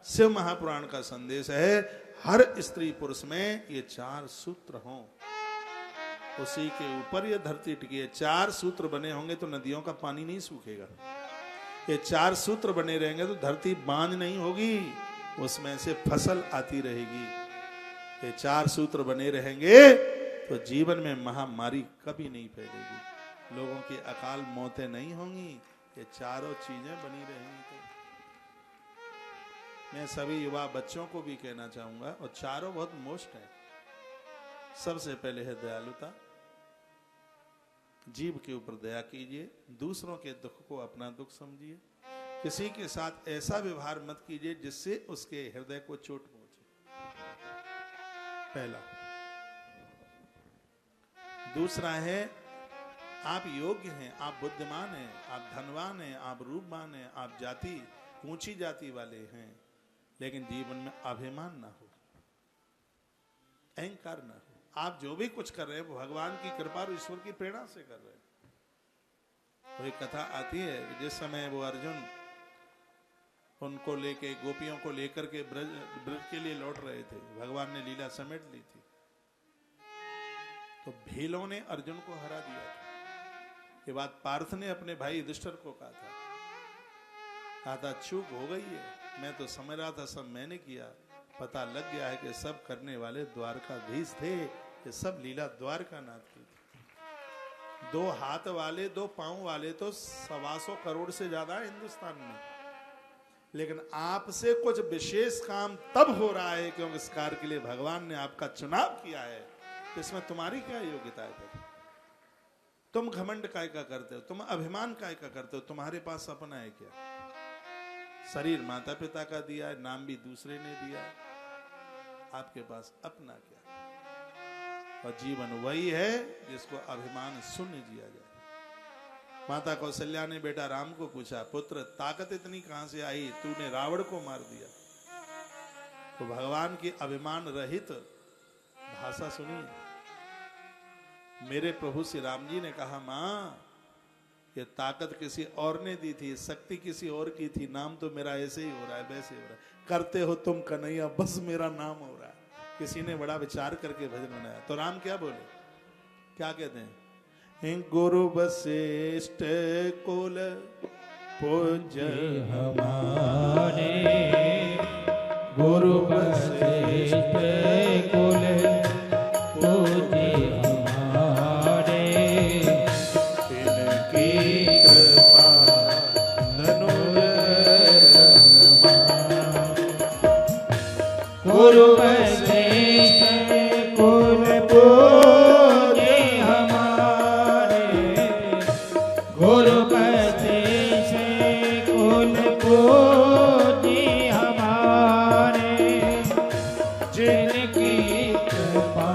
शिव महापुराण का संदेश है, हर स्त्री पुरुष में ये 4 सूत्र हों, उसी के ऊपर ये धरती टिकी है। 4 सूत्र बने होंगे तो नदियों का पानी नहीं सूखेगा। ये 4 सूत्र बने रहेंगे तो धरती बांझ नहीं होगी, उसमें से फसल आती रहेगी। ये 4 सूत्र बने रहेंगे तो जीवन में महामारी कभी नहीं फैलेगी, लोगों की अकाल मौतें नहीं होंगी। ये चारों चीजें बनी रहेंगी। तो मैं सभी युवा बच्चों को भी कहना चाहूंगा, और चारों बहुत मोस्ट है। सबसे पहले है दयालुता, जीव के ऊपर दया कीजिए, दूसरों के दुख को अपना दुख समझिए, किसी के साथ ऐसा व्यवहार मत कीजिए जिससे उसके हृदय को चोट पहुंचे। पहला। दूसरा है, आप योग्य हैं, आप बुद्धिमान हैं, आप धनवान हैं, आप रूपवान हैं, आप जाति ऊंची जाति वाले हैं, लेकिन जीवन में अभिमान ना हो, अहंकार ना हो। आप जो भी कुछ कर रहे हैं वो भगवान की कृपा और ईश्वर की प्रेरणा से कर रहे हैं। वही कथा आती है कि जिस समय वो अर्जुन उनको लेके, गोपियों को लेकर के ब्रज के लिए लौट रहे थे, भगवान ने लीला समेट ली थी, तो भीलों ने अर्जुन को हरा दिया था। ये बात पार्थ ने अपने भाई युधिष्ठिर को कहा था चूक हो गई है, मैं तो समझ रहा था सब मैंने किया, पता लग गया है कि सब करने वाले द्वारकाधीश थे, ये सब लीला द्वारकानाथ की थी। 2 हाथ वाले 2 पांव वाले तो 125 करोड़ से ज्यादा है हिंदुस्तान में, लेकिन आपसे कुछ विशेष काम तब हो रहा है क्योंकि इस कार्य के लिए भगवान ने आपका चुनाव किया है। तो इसमें तुम्हारी क्या योग्यता है? तुम घमंड काय का करते हो, तुम अभिमान काय का करते हो? तुम्हारे पास सपना है क्या? शरीर माता पिता का दिया है, नाम भी दूसरे ने दिया है, आपके पास अपना क्या? और जीवन वही है जिसको अभिमान शून्य जिया जाए। माता कौशल्या ने बेटा राम को पूछा, पुत्र ताकत इतनी कहां से आई, तूने रावण को मार दिया। तो भगवान की अभिमान रहित भाषा सुनी। मेरे प्रभु श्री राम जी ने कहा, मां ये ताकत किसी और ने दी थी, शक्ति किसी और की थी, नाम तो मेरा ऐसे ही हो रहा है, वैसे हो रहा है, करते हो तुम कन्हैया, बस मेरा नाम हो रहा है। किसी ने बड़ा विचार करके भजन बनाया। तो राम क्या बोले, क्या कहते हैं? गुरु वशिष्ठ कुल पूज्य हमारे, गुरु वशिष्ठ कुल पूज्य हमारे, इनकी कृपा गुरु वशिष्ठ कुल पूज्य हमारे, गुरु वशिष्ठ कुल पूज्य हमारे, जिनकी कृपा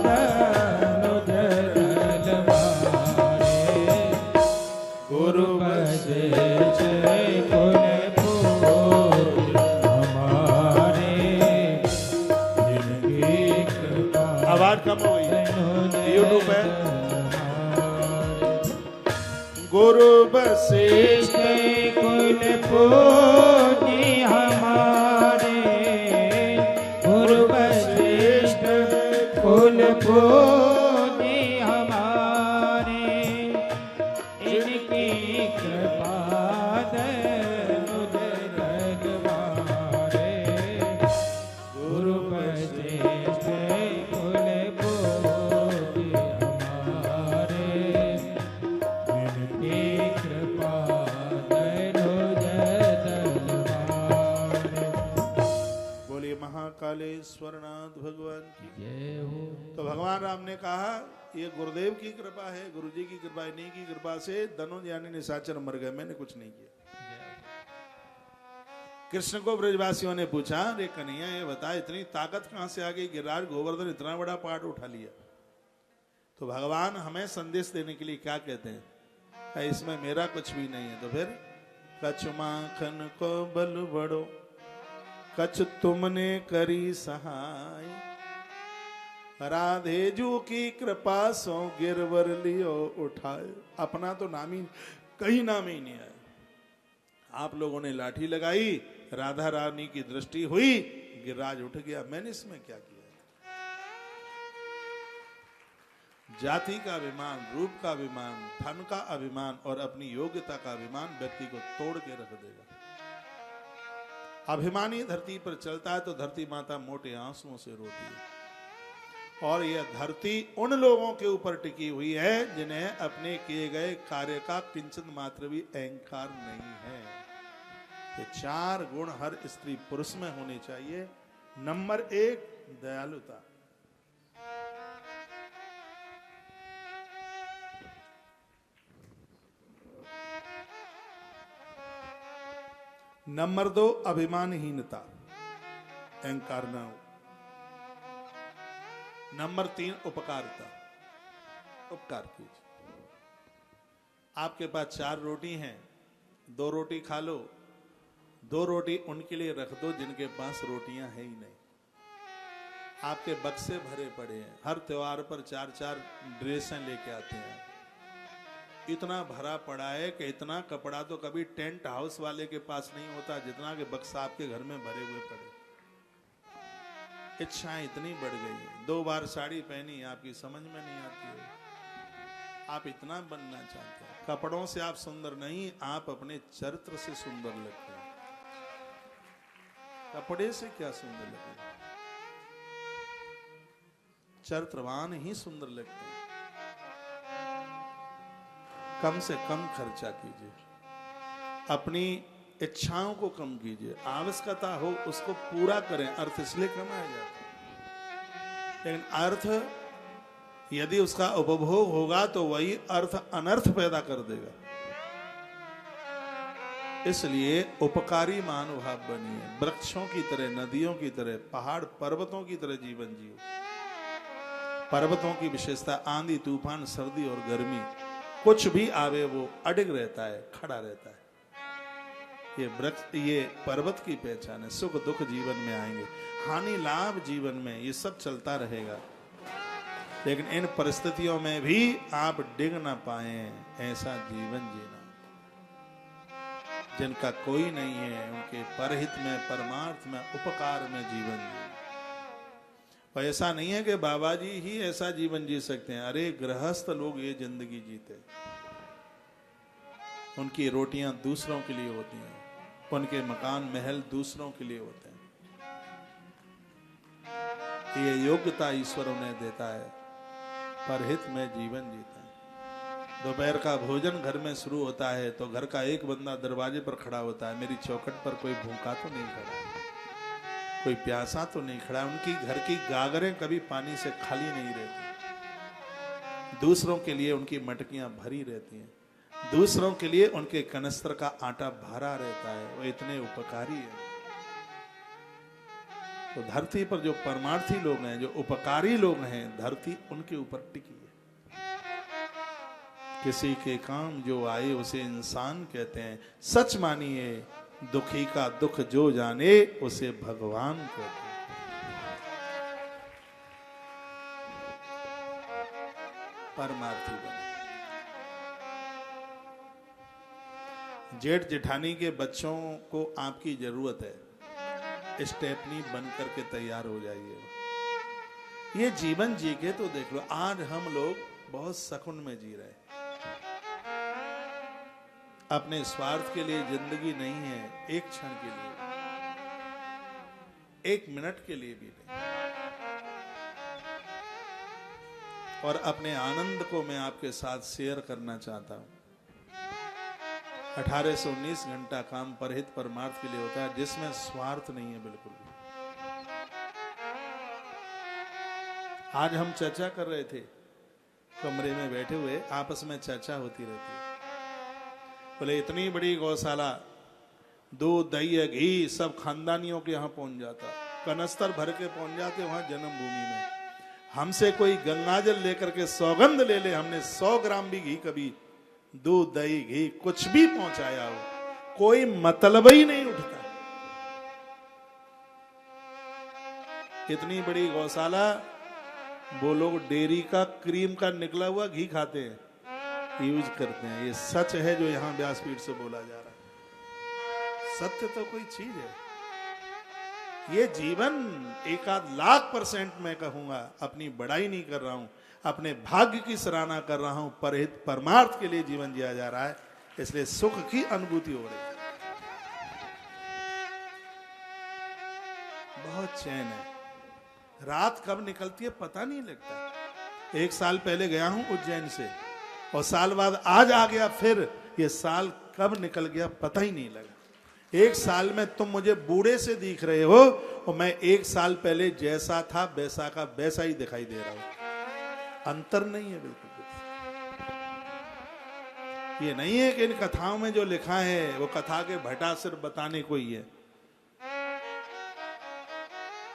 धनुधर हमारे, गुरु वशिष्ठ कुल आवाज कम हो गई है यूट्यूब पे। गुरु वशिष्ठ कुल पूज्य हमारे, गुरु वशिष्ठ कुल पूज्य हमारे, इनकी कृपा धनुधर गुरु वशिष्ठ कालेश्वरनाथ भगवान की जय हो। तो भगवान राम ने कहा, ये गुरुदेव की कृपा है, गुरुजी की कृपा है, इन्हीं की कृपा से धनुष यानी निशाचर मर गए, मैंने कुछ नहीं किया। कृष्ण को ब्रजवासियों ने पूछा, अरे कन्हैया ये बता, इतनी ताकत कहां से आ गई, गिरिराज गोवर्धन इतना बड़ा पहाड़ उठा लिया। तो भगवान हमें संदेश देने के लिए क्या कहते हैं, इसमें मेरा कुछ भी नहीं है। तो फिर कछुमाखन को बल बड़ो, कछ तुमने करी सहाय, राधे जू की कृपा सो गिरवर लियो उठाए। अपना तो नाम ही कहीं नाम ही नहीं आया, आप लोगों ने लाठी लगाई, राधा रानी की दृष्टि हुई, गिरिराज उठ गया। मैंने इसमें क्या किया? जाति का अभिमान, रूप का अभिमान, धन का अभिमान और अपनी योग्यता का अभिमान व्यक्ति को तोड़ के रख देगा। अभिमानी धरती पर चलता है तो धरती माता मोटे आंसुओं से रोती है। और यह धरती उन लोगों के ऊपर टिकी हुई है जिन्हें अपने किए गए कार्य का किंचित मात्र भी अहंकार नहीं है। ये 4 गुण हर स्त्री पुरुष में होने चाहिए। नंबर 1, दयालुता। नंबर 2, अभिमानहीनता, अहंकार ना हो। नंबर 3, उपकारिता, उपकार कीजिए। आपके पास 4 रोटी हैं, 2 रोटी खा लो, 2 रोटी उनके लिए रख दो जिनके पास रोटियां है ही नहीं। आपके बक्से भरे पड़े हैं, हर त्योहार पर 4-4 ड्रेसें लेके आते हैं। इतना भरा पड़ा है कि इतना कपड़ा तो कभी टेंट हाउस वाले के पास नहीं होता जितना कि बक्सा आपके घर में भरे हुए पड़े। इच्छाएं इतनी बढ़ गई है। 2 बार साड़ी पहनी, आपकी समझ में नहीं आती है। आप इतना बनना चाहते हैं। कपड़ों से आप सुंदर नहीं, आप अपने चरित्र से सुंदर लगते हैं। कपड़े से क्या सुंदर लगेगा? चरित्रवान ही सुंदर लगते हैं। कम से कम खर्चा कीजिए, अपनी इच्छाओं को कम कीजिए, आवश्यकता हो उसको पूरा करें। अर्थ इसलिए कमाया जाता है, लेकिन अर्थ यदि उसका उपभोग होगा तो वही अर्थ अनर्थ पैदा कर देगा। इसलिए उपकारी महानुभाव बनिए, वृक्षों की तरह, नदियों की तरह, पहाड़ पर्वतों की तरह जीवन जियो। पर्वतों की विशेषता आंधी तूफान सर्दी और गर्मी, कुछ भी आवे वो अडिग रहता है, खड़ा रहता है। ये वृक्ष, ये पर्वत की पहचान है। सुख दुख जीवन में आएंगे, हानि लाभ जीवन में, ये सब चलता रहेगा। लेकिन इन परिस्थितियों में भी आप डिग ना पाए, ऐसा जीवन जीना। जिनका कोई नहीं है उनके परहित में, परमार्थ में, उपकार में जीवन जीना। और ऐसा नहीं है कि बाबा जी ही ऐसा जीवन जी सकते हैं। अरे गृहस्थ लोग ये जिंदगी जीते, उनकी रोटियां दूसरों के लिए होती हैं, उनके मकान महल दूसरों के लिए होते हैं। ये योग्यता ईश्वर उन्हें देता है, परहित में जीवन जीते हैं। दोपहर का भोजन घर में शुरू होता है तो घर का एक बंदा दरवाजे पर खड़ा होता है, मेरी चौखट पर कोई भूखा तो नहीं खड़ा, कोई प्यासा तो नहीं खड़ा। उनकी घर की गागरें कभी पानी से खाली नहीं रहती। दूसरों के लिए उनकी मटकियां भरी रहती हैं, दूसरों के लिए उनके कनस्तर का आटा भरा रहता है। वो इतने उपकारी है। तो धरती पर जो परमार्थी लोग हैं, जो उपकारी लोग हैं, धरती उनके ऊपर टिकी है। किसी के काम जो आए उसे इंसान कहते हैं। सच मानिए, दुखी का दुख जो जाने उसे भगवान कहते हैं। परमार्थी बने। जेठ जेठानी के बच्चों को आपकी जरूरत है, स्टेपनी बन करके तैयार हो जाइए। ये जीवन जी के तो देख लो। आज हम लोग बहुत सकुन में जी रहे हैं। अपने स्वार्थ के लिए जिंदगी नहीं है, एक क्षण के लिए, एक मिनट के लिए भी नहीं। और अपने आनंद को मैं आपके साथ शेयर करना चाहता हूं। 1819 घंटा काम परहित परमार्थ के लिए होता है, जिसमें स्वार्थ नहीं है बिल्कुल भी। आज हम चर्चा कर रहे थे, कमरे में बैठे हुए आपस में चर्चा होती रहती है। बोले इतनी बड़ी गौशाला, दूध दही घी सब खानदानियों के यहाँ पहुंच जाता, कनस्तर भर के पहुंच जाते वहां जन्मभूमि में। हमसे कोई गंगाजल लेकर के सौगंध ले ले, हमने 100 ग्राम भी घी, कभी दूध दही घी कुछ भी पहुंचाया हो, कोई मतलब ही नहीं उठता। इतनी बड़ी गौशाला, वो लोग डेयरी का क्रीम का निकला हुआ घी खाते हैं, यूज करते हैं। ये सच है जो यहाँ व्यासपीठ से बोला जा रहा है। सत्य तो कोई चीज है। ये जीवन 1,00,000% मैं कहूंगा, अपनी बड़ाई नहीं कर रहा हूं, अपने भाग्य की सराहना कर रहा हूं, परहित परमार्थ के लिए जीवन जिया जा रहा है, इसलिए सुख की अनुभूति हो रही है, बहुत चैन है। रात कब निकलती है पता नहीं लगता। 1 साल पहले गया हूं उज्जैन से, और साल बाद आज आ गया, फिर ये साल कब निकल गया पता ही नहीं लगा। 1 साल में तुम मुझे बूढ़े से दिख रहे हो, और मैं 1 साल पहले जैसा था वैसा का वैसा ही दिखाई दे रहा हूं। अंतर नहीं है बिल्कुल। ये नहीं है कि इन कथाओं में जो लिखा है वो कथा के भटा सिर्फ बताने को ही है।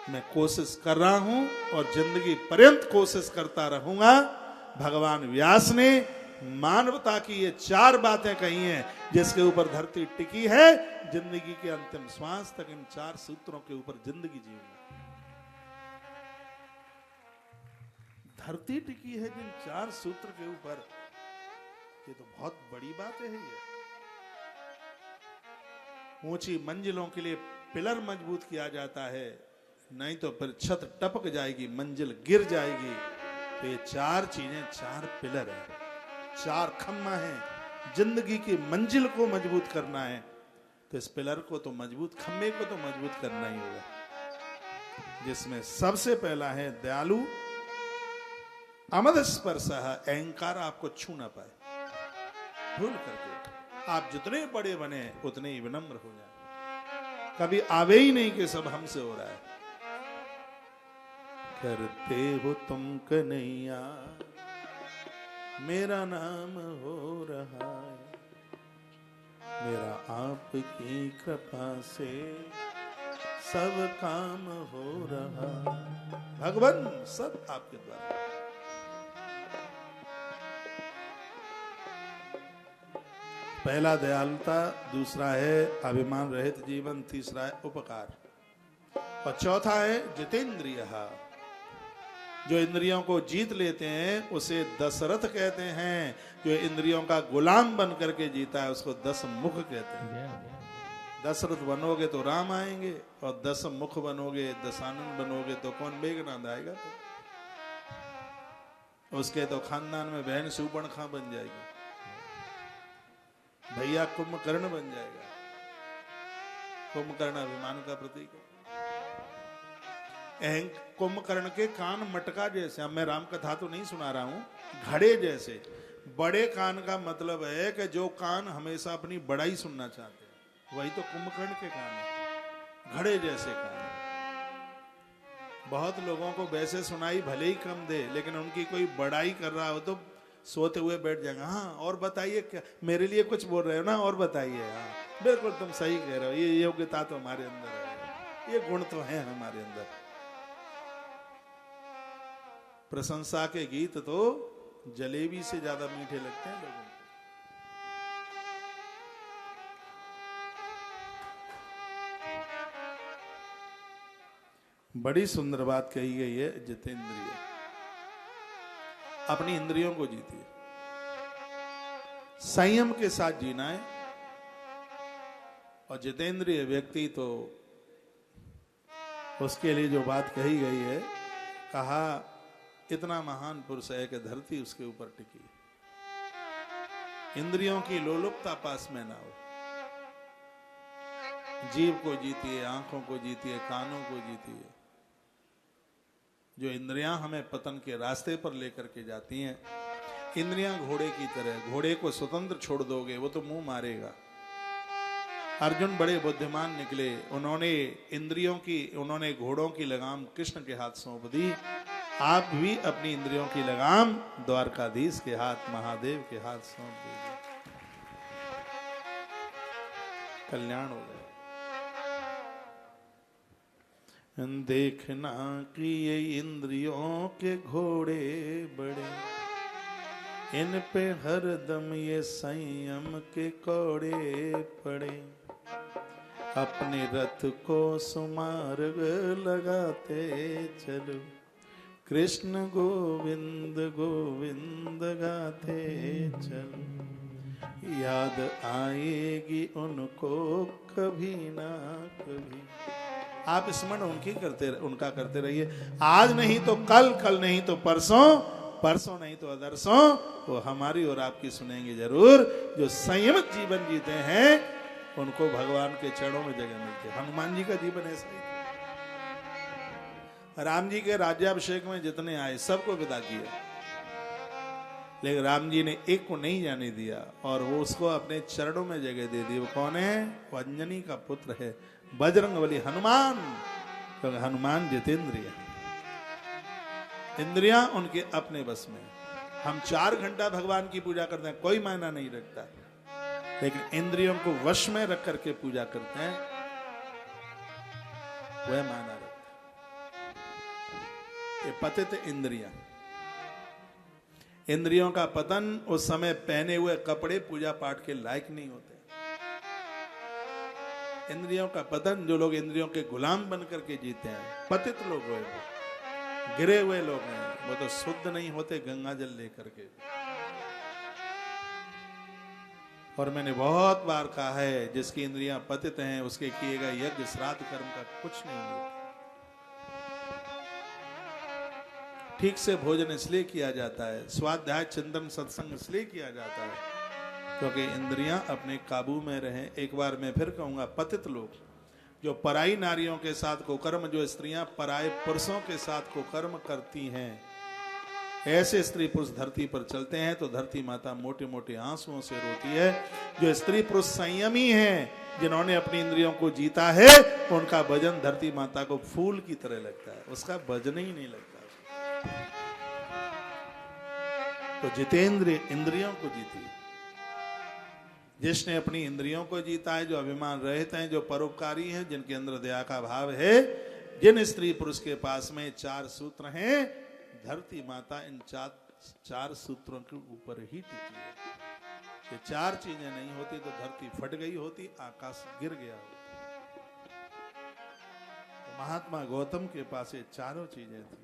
मैं कोशिश कर रहा हूं और जिंदगी पर्यंत कोशिश करता रहूंगा। भगवान व्यास ने मानवता की ये 4 बातें कही हैं जिसके ऊपर धरती टिकी है। जिंदगी के अंतिम श्वास तक इन 4 सूत्रों के ऊपर जिंदगी जीऊंगा। धरती टिकी है जिन 4 सूत्र के ऊपर, ये तो बहुत बड़ी बात है। ये ऊंची मंजिलों के लिए पिलर मजबूत किया जाता है, नहीं तो फिर छत टपक जाएगी, मंजिल गिर जाएगी। तो ये 4 चीजें, 4 पिलर है, 4 खम्मा है। जिंदगी की मंजिल को मजबूत करना है तो इस पिलर को तो मजबूत, खम्मे को तो मजबूत करना ही होगा, जिसमें सबसे पहला है दयालु। अमद स्पर्शः, अहंकार आपको छू ना पाए। भूल करके आप जितने बड़े बने उतने ही विनम्र हो जाए। कभी आवे ही नहीं कि सब हमसे हो रहा है। करते हो तुम कन्हैया, मेरा नाम हो रहा है, मेरा आपकी कृपा से सब काम हो रहा। भगवान सब आपके द्वारा। पहला दयालुता, दूसरा है अभिमान रहित जीवन, तीसरा है उपकार, और चौथा है जितेंद्रिय। जो इंद्रियों को जीत लेते हैं उसे दशरथ कहते हैं। जो इंद्रियों का गुलाम बन करके जीता है उसको 10 मुख कहते हैं। दशरथ बनोगे तो राम आएंगे, और 10 मुख बनोगे, दशानन बनोगे तो कौन मेघनाद आएगा। तो उसके तो खानदान में बहन शूर्पणखा बन जाएगी, भैया कुंभकर्ण बन जाएगा। कुंभकर्ण अभिमान का प्रतीक है। कुंभकर्ण के कान मटका जैसे, अब मैं राम कथा तो नहीं सुना रहा हूं, घड़े जैसे। बड़े कान का मतलब है कि जो कान हमेशा अपनी बड़ाई सुनना चाहते हैं, वही तो कुंभकर्ण के कान है, घड़े जैसे कान। बहुत लोगों को वैसे सुनाई भले ही कम दे, लेकिन उनकी कोई बड़ाई कर रहा हो तो सोते हुए बैठ जाएगा। हाँ और बताइए, क्या मेरे लिए कुछ बोल रहे हो ना, और बताइए। हाँ बिल्कुल तुम सही कह रहे हो, ये योग्यता तो हमारे अंदर है, ये गुण तो है हमारे अंदर। प्रशंसा के गीत तो जलेबी से ज्यादा मीठे लगते हैं लोगों को। बड़ी सुंदर बात कही गई है, जितेंद्रिय। अपनी इंद्रियों को जीतिए, संयम के साथ जीना है। और जितेंद्रिय व्यक्ति तो उसके लिए जो बात कही गई है, कहा इतना महान पुरुष है कि धरती उसके ऊपर टिकी। इंद्रियों की लोलुपता पास में ना हो। जीभ को जीतिए, आंखों को जीतिए, कानों को जीतिए। जो इंद्रियां हमें पतन के रास्ते पर लेकर के जाती हैं, इंद्रियां घोड़े की तरह। घोड़े को स्वतंत्र छोड़ दोगे वो तो मुंह मारेगा। अर्जुन बड़े बुद्धिमान निकले, उन्होंने घोड़ों की लगाम कृष्ण के हाथ सौंप दी। आप भी अपनी इंद्रियों की लगाम द्वारकाधीश के हाथ, महादेव के हाथ सौंप दीजिए, कल्याण हो जाए। देखना कि ये इंद्रियों के घोड़े बड़े, इन पे हरदम ये संयम के कौड़े पड़े। अपने रथ को सुमार्ग लगाते चलो, कृष्ण गोविंद गोविंद गाते चलो। याद आएगी उनको कभी ना कभी। आप स्मरण उनका करते रहिए। आज नहीं तो कल, कल नहीं तो परसों, परसों नहीं तो अदरसों, वो हमारी और आपकी सुनेंगे जरूर। जो संयमित जीवन जीते हैं उनको भगवान के चरणों में जगह मिलती है। हनुमान जी का जीवन ऐसा ही था। राम जी के राज्याभिषेक में जितने आए सबको विदा किया, लेकिन राम जी ने एक को नहीं जाने दिया और वो उसको अपने चरणों में जगह दे दी। वो कौन है? वो अंजनी का पुत्र है, बजरंगबली हनुमान। क्योंकि हनुमान जितेंद्रिय, इंद्रियां उनके अपने बस में। हम 4 घंटा भगवान की पूजा करते हैं, कोई मायना नहीं रखता, लेकिन इंद्रियों को वश में रख करके पूजा करते हैं, वह मायना रखता है। ये पतित इंद्रियां, इंद्रियों का पतन उस समय पहने हुए कपड़े पूजा पाठ के लायक नहीं होते। इंद्रियों का पतन, जो लोग इंद्रियों के गुलाम बन करके जीते हैं, पतित लोग हुए, गिरे हुए लोग हैं, वो तो शुद्ध नहीं होते गंगा जल लेकर के। और मैंने बहुत बार कहा है, जिसकी इंद्रियां पतित हैं उसके किए गए यज्ञ श्राद्ध कर्म का कुछ नहीं होता। ठीक से भोजन इसलिए किया जाता है, स्वाध्याय चिंतन सत्संग इसलिए किया जाता है क्योंकि इंद्रियां अपने काबू में रहें। एक बार मैं फिर कहूंगा, पतित लोग जो पराई नारियों के साथ कुकर्म, जो स्त्रियां पराये पुरुषों के साथ कुकर्म करती हैं, ऐसे स्त्री पुरुष धरती पर चलते हैं तो धरती माता मोटे मोटे आंसुओं से रोती है। जो स्त्री पुरुष संयमी हैं, जिन्होंने अपनी इंद्रियों को जीता है, उनका भजन धरती माता को फूल की तरह लगता है, उसका भजन ही नहीं लगता। तो जितेंद्रिय इंद्रियों को जीती, जिसने अपनी इंद्रियों को जीता है, जो अभिमान रहित हैं, जो परोपकारी हैं, जिनके अंदर दया का भाव है, जिन स्त्री पुरुष के पास में 4 सूत्र हैं, धरती माता इन 4 सूत्रों के ऊपर ही टिकी है। ये 4 चीजें नहीं होती तो धरती फट गई होती, आकाश गिर गया होता। तो महात्मा गौतम के पास ये चारों चीजें थी।